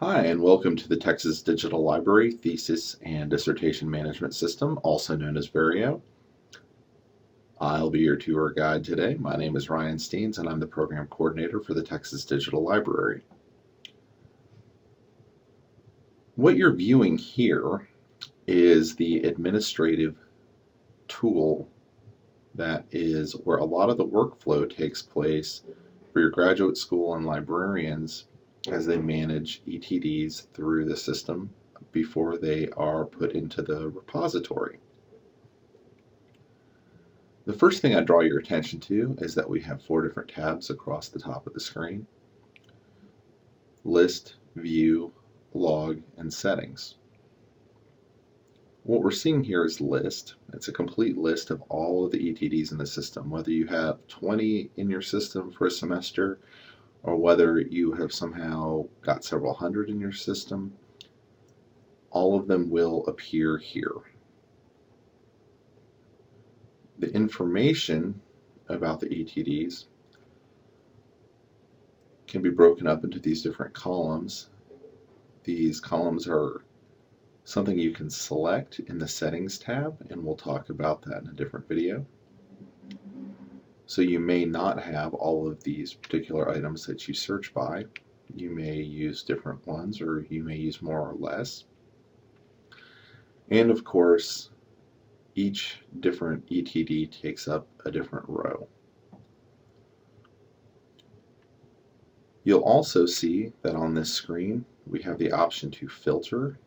Hi, and welcome to the Texas Digital Library Thesis and Dissertation Management System, also known as Vireo. I'll be your tour guide today. My name is Ryan Steens, and I'm the Program Coordinator for the Texas Digital Library. What you're viewing here is the administrative tool that is where a lot of the workflow takes place for your graduate school and librarians as they manage ETDs through the system before they are put into the repository. The first thing I draw your attention to is that we have 4 different tabs across the top of the screen: List, View, Log, and Settings. What we're seeing here is List. It's a complete list of all of the ETDs in the system, whether you have 20 in your system for a semester or whether you have somehow got several hundred in your system. All of them will appear here. The information about the ETDs can be broken up into these different columns. These columns are something you can select in the Settings tab, and we'll talk about that in a different video. So you may not have all of these particular items that you search by. You may use different ones, or you may use more or less. And of course, each different ETD takes up a different row. You'll also see that on this screen we have the option to filter.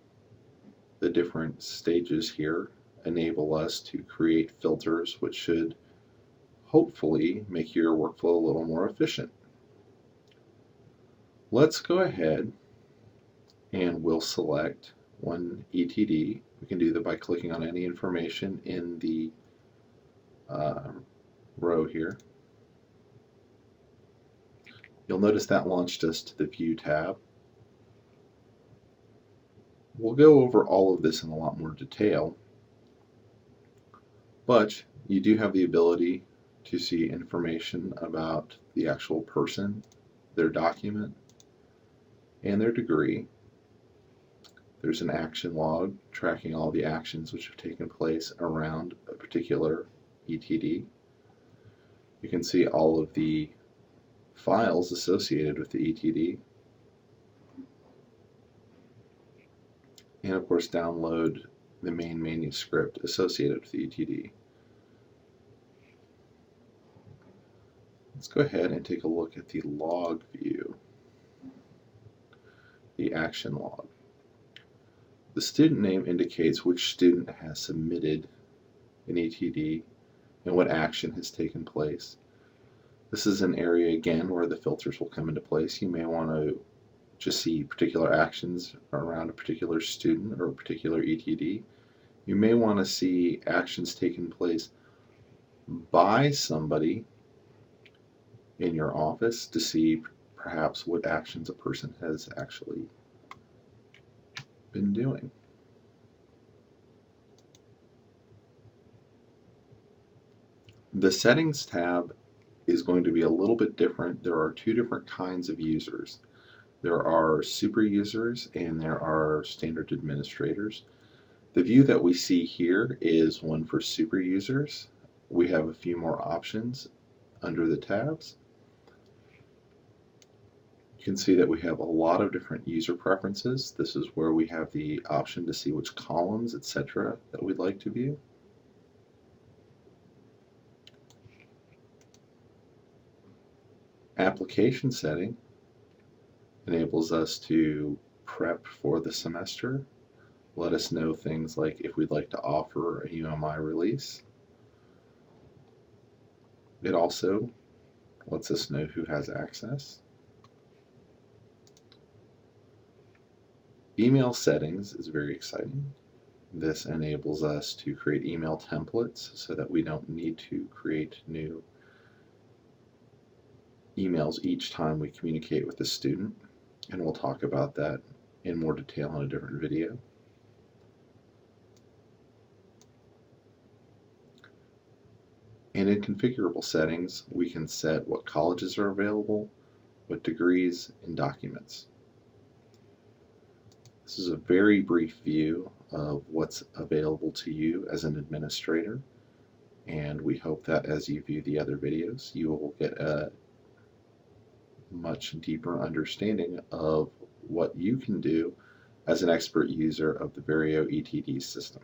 The different stages here enable us to create filters, which should hopefully make your workflow a little more efficient. Let's go ahead and we'll select one ETD. We can do that by clicking on any information in the row here. You'll notice that launched us to the View tab. We'll go over all of this in a lot more detail, but you do have the ability to see information about the actual person, their document, and their degree. There's an action log tracking all the actions which have taken place around a particular ETD. You can see all of the files associated with the ETD. And of course, download the main manuscript associated with the ETD. Let's go ahead and take a look at the log view, the action log. The student name indicates which student has submitted an ETD and what action has taken place. This is an area, again, where the filters will come into place. You may want to just see particular actions around a particular student or a particular ETD. You may want to see actions taken place by somebody in your office to see perhaps what actions a person has actually been doing. The Settings tab is going to be a little bit different. There are 2 different kinds of users. There are super users and there are standard administrators. The view that we see here is one for super users. We have a few more options under the tabs. You can see that we have a lot of different user preferences. This is where we have the option to see which columns, etc., that we'd like to view. Application setting enables us to prep for the semester, let us know things like if we'd like to offer a UMI release. It also lets us know who has access. Email settings is very exciting. This enables us to create email templates so that we don't need to create new emails each time we communicate with the student, and we'll talk about that in more detail in a different video. And in configurable settings, we can set what colleges are available, what degrees, and documents. This is a very brief view of what's available to you as an administrator, and we hope that as you view the other videos, you will get a much deeper understanding of what you can do as an expert user of the Vireo ETD system.